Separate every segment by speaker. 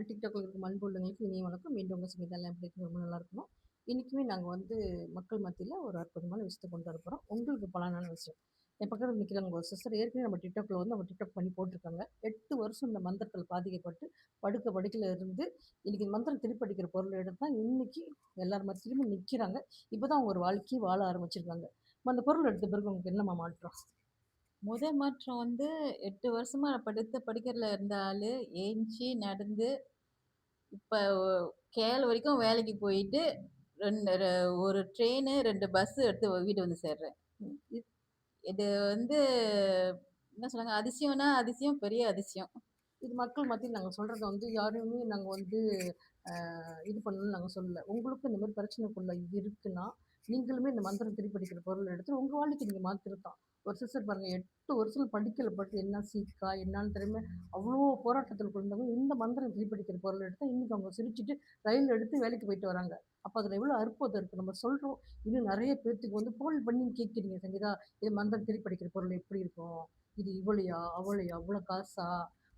Speaker 1: டிக்டாக்ல இருக்கும் அன்பு உள்ளங்களுக்கு இனிய வணக்கம். மீண்டும் உங்க சங்கீதாலாம் எப்படி இருக்கு? ரொம்ப நல்லா இருக்கணும். இன்னைக்குமே நாங்க வந்து மக்கள் மத்தியில ஒரு அற்புதமான விஷயத்த கொண்டு வர போறோம். உங்களுக்கு பலனான விஷயம். என் பக்கத்துல நிக்கிறவங்க ஒரு சிஸ்டர் ஏற்கனவே நம்ம டிக்டாக்ல வந்து அவங்க டிக்டாக் பண்ணி போட்டிருக்காங்க. 8 வருஷம் இந்த மந்திரத்தில பாதிக்கப்பட்டு படுக்கையில இருந்து இன்னைக்கு இந்த மந்திரம் திருப்பி அடிக்கிற பொருள் எடுத்து தான் இன்னைக்கு எல்லார் மத்தியிலுமே நிக்கிறாங்க. இப்பதான் அவங்க ஒரு வாழ்க்கைய வாழ ஆரம்பிச்சிருக்காங்க. அந்த பொருள் எடுத்த பிறகு உங்களுக்கு என்னம்மா மாற்றம்?
Speaker 2: மாற்றம் வந்து 8 வருஷமா படுத்த படுக்கையில இருந்த ஆளு, ஏஞ்சி நடந்து, இப்ப கேள் வரைக்கும் வேலைக்கு போயிட்டு, 2 ஒரு ட்ரெயினு, 2 பஸ் எடுத்து வீடு வந்து சேர்றேன். இத் இது வந்து என்ன சொல்றாங்க, அதிசயம்னா அதிசயம், பெரிய அதிசயம்.
Speaker 1: இது மக்கள் மத்தியில நாங்க சொல்றத வந்து யாரையுமே நாங்க வந்து இது பண்ணணும்னு நாங்க சொல்லல. உங்களுக்கும் இந்த மாரி பிரச்சனைக்குள்ள இருக்குன்னா, நீங்களுமே இந்த மந்திரம் திருப்படிக்கிற பொருள் எடுத்து உங்க வாழ்க்கைய நீங்க மாத்திருக்கலாம். ஒரு சிஸ்டர் பாருங்க 8 வருஷம் படிக்கல பட்டு என்ன சீக்கா என்னான்னு தெரியாம அவ்ளோ போராட்டத்திற்குள்ள இருந்தவங்க இந்த மந்திரம் திருப்படிக்கிற பொருள் எடுத்தா இன்னைக்கு அவங்க சிரிச்சுட்டு ரயில் எடுத்து வேலைக்கு போயிட்டு வராங்க. அப்ப அதுல எவ்வளவு அற்புதம் இருக்கு. நம்ம சொல்றோம். இன்னும் நெறைய பேத்துக்கு வந்து ஃபோன் பண்ணி கேட்கிறீங்க சங்கீதா, இது மந்திரம் திருப்படிக்கிற பொருள் எப்படி இருக்கும்? இது இவ்வளையா? அவ்வளையா? அவ்வளோ காசா?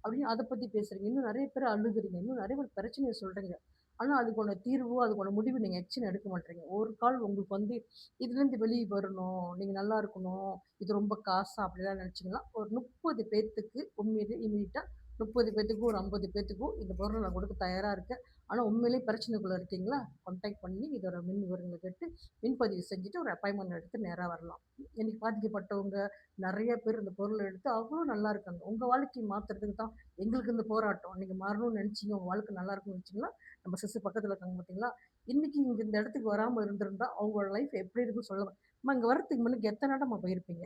Speaker 1: அப்படின்னு அத பத்தி பேசுறீங்க. இன்னும் நெறைய பேர் அழுகுறீங்க. இன்னும் நெறைய பேர் பிரச்சனைய சொல்றீங்க. ஆனா, அதுக்கான தீர்வோ, அதுக்கான முடிவு நீங்க ஆக்ஷன் எடுக்க மாட்றீங்க. ஒரு கால் உங்களுக்கு வந்து இதுலேருந்து வெளிய வரணும், நீங்க நல்லா இருக்கணும், இது ரொம்ப காசா அப்படிலாம் நெனச்சீங்கன்னா, ஒரு 30 பேத்துக்கு உண்மையிலே இம்மீடியட்டா 30 பேத்துக்கும், ஒரு 50 பேத்துக்கும் இந்த பொருள நான் குடுக்க தயாரா இருக்கேன். ஆனா, உண்மையிலேயே பிரச்சனைக்குள்ள இருக்கீங்களா? கான்டாக்ட் பண்ணி இதோட மின் விவரங்கள கேட்டு முன்பதிவு செஞ்சுட்டு ஒரு அப்பாயின்ட்மென்ட் எடுத்து நேரா வரலாம். இன்னைக்கு பாதிக்கப்பட்டவங்க நெறைய பேர் இந்த பொருள எடுத்து அவ்ளோ நல்லா இருக்காங்க. உங்க வாழ்க்கைய மாத்துறதுக்கு தான் எங்களுக்கு இந்த போராட்டம். நீங்க மாறணும்னு நெனச்சீங்க, உங்க வாழ்க்கை நல்லா இருக்கும்னு நெனச்சீங்கன்னா, நம்ம சிஸ்டர் பக்கத்துல இருக்காங்க பார்த்தீங்களா? இன்னைக்கு இங்க இந்த இடத்துக்கு வராம இருந்திருந்தா, அவங்களோட லைஃப் எப்படி இருக்குன்னு சொல்ல அம்மா இங்க வரதுக்கு முன்னுக்கு எத்தன இடம்மா போயிருப்பீங்க?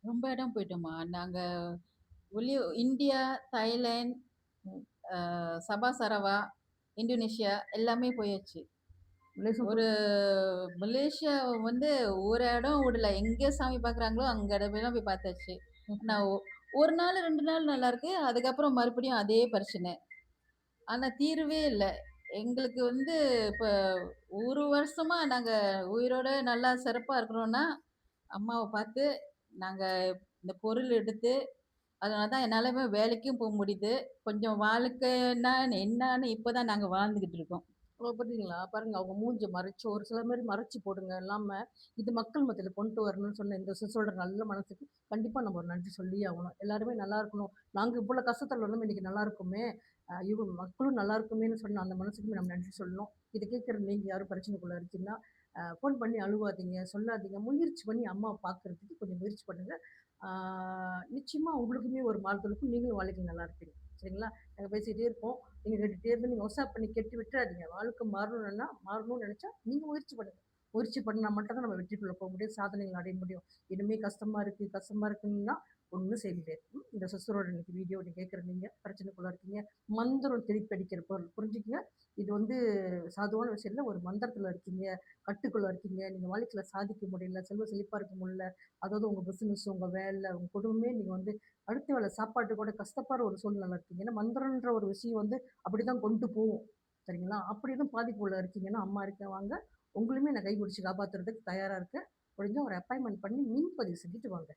Speaker 2: ரொம்ப இடம் போயிட்டோம்மா. நாங்க வெளிய இந்தியா, தாய்லாந்து,
Speaker 1: ம்.
Speaker 2: சபா சரவா, இந்தோனேஷியா எல்லாமே போயாச்சு.
Speaker 1: ரிலேஷன்
Speaker 2: ஒரு மலேசியா வந்து ஒரு இடம் விடல. எங்க சாமி பார்க்குறாங்களோ, அங்க இடமெல்லாம் போய் பார்த்தாச்சு.
Speaker 1: ம்ஹ்ம்.
Speaker 2: நான் 1 நாள், 2 நாள் நல்லாருக்கு. அதுக்கப்புறம் மறுபடியும் அதே பிரச்சனை. ஆனா தீர்வே இல்ல. எங்களுக்கு வந்து இப்ப 1 வருஷமா நாங்க உயிரோட நல்லா சிறப்பா இருக்கிறோம்னா, அம்மாவ பார்த்து நாங்க இந்த பொருள் எடுத்து அதனால தான் என்னால வேலைக்கும் முடியுது. கொஞ்சம் வாழ்க்கைன்னா என்னான்னு இப்ப தான் நாங்க வாழ்ந்துகிட்டு இருக்கோம்.
Speaker 1: ஓ! பார்த்தீங்களா? பாருங்க அவங்க மூஞ்ச மறைச்சு ஒரு சில மாரி மறைச்சு போடுங்க. இல்லாம இது மக்கள் மத்தியில கொண்டு வரணும்னு சொன்ன இந்த சிஸ்டரோட நல்ல மனசுக்கு கண்டிப்பா நம்ம ஒரு நன்றி சொல்லியே ஆகணும். எல்லாருமே நல்லா இருக்கணும். நாங்க இவ்வளோ கஷ்டத்துல இருந்தோம் இன்னைக்கு நல்லா இருக்கோமே! இவங்க மக்களும் நல்லா இருக்குமேன்னு சொன்ன அந்த மனசுக்கு நம்ம நன்றி சொல்லணும். இத கேட்கிற நீங்க யாரும் பிரச்சனைக்குள்ள இருக்கீங்கன்னா, ஃபோன் பண்ணி அழுவாதீங்க, சொல்லாதீங்க. முயற்சி பண்ணி அம்மாவ பார்க்கறதுக்கு கொஞ்சம் முயற்சி பண்ணுங்க. ஆ நிச்சயமா உங்களுக்குமே ஒரு மாறுதல் இருக்கும். நீங்களும் வாழ்க்கையில நல்லா இருப்பீங்க. சரிங்களா? நாங்க பேசிட்டே இருப்போம். நீங்க கேட்டுட்டே இருந்து நீங்க WhatsApp பண்ணி கேட்டு விட்டுறாதீங்க. வாழ்க்கை மாறணும்னு நெனச்சா, நீங்க முயற்சி பண்ணுங்க. முயற்சி பண்ணா மட்டும் தான் நம்ம வெற்றிக்குள்ள போ முடியும். சாதனைகள் அடைய முடியும். இனிமே கஷ்டமா இருக்குன்னா, ஒண்ணும் செய்ய முடியாது. இந்த சிஸ்டரோட இன்னைக்கு வீடியோ நீங்க கேட்கிற நீங்க பிரச்சனைக்குள்ள இருக்கீங்க. மந்திரம் திருப்பி அடிக்கிற பொருள் புரிஞ்சுக்கங்க. இது வந்து சாதுவான விஷயம் இல்ல. ஒரு மந்திரத்துல இருக்கீங்க. கட்டுக்குள்ள இருக்கீங்க. நீங்க வாழ்க்கையில சாதிக்க முடியல. செல்வ செழிப்பா இருக்க முடியல. அதாவது உங்க பிசினஸ், உங்க வேலை, உங்க குடும்பமே நீங்க வந்து அடுத்த வேள சாப்பாட்டுக்கு கூட கஷ்டப்படுற ஒரு சூழ்நிலை இருக்கீங்க. ஏன்னா மந்திரம்ன்ற ஒரு விஷயம் வந்து அப்படிதான் கொண்டு போவும். சரிங்களா? அப்படி எதுவும் பாதிப்புள்ள இருக்கீங்கன்னா, அம்மா இருக்கேன் வாங்க. உங்களையுமே நான் கைபிடிச்சு காப்பாத்துறதுக்கு தயாரா இருக்கேன். முடிஞ்சா ஒரு அப்பாயின்ட்மென்ட் பண்ணி முன்பதிவு செஞ்சுட்டு வாங்க.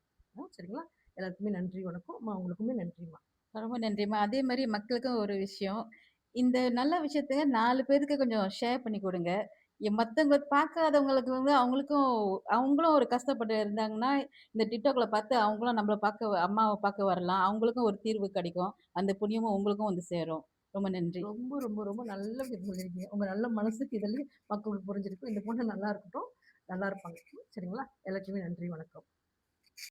Speaker 1: சரிங்களா? எல்லாருக்குமே நன்றி, வணக்கம். அம்மா உங்களுக்குமே நன்றிம்மா.
Speaker 2: ரொம்ப நன்றிம்மா. அதே மாரி மக்களுக்கும் ஒரு விஷயம். இந்த நல்ல விஷயத்த 4 பேருக்கு கொஞ்சம் ஷேர் பண்ணி குடுங்க. மத்தவங்க பார்க்காதவங்களுக்கு அவங்களுக்கும் அவங்களும் ஒரு கஷ்டப்பட்டு இருந்தாங்கன்னா, இந்த டிக்டாக்ல பார்த்து அவங்களும் நம்மள பார்க்க அம்மாவ பார்க்க வரலாம். அவங்களுக்கும் ஒரு தீர்வு கிடைக்கும். அந்த புண்ணியமும் உங்களுக்கும் வந்து சேரும். ரொம்ப நன்றி.
Speaker 1: ரொம்ப, ரொம்ப, ரொம்ப நல்ல விஷயம் சொல்லியிருக்கீங்க. உங்க நல்ல மனசுக்கு இதெல்லாம் மக்களுக்கு புரிஞ்சிருக்கும். இந்த பொண்ணு நல்லா இருக்கட்டும். நல்லா இருப்பாங்க. சரிங்களா? எல்லாருக்குமே நன்றி, வணக்கம்.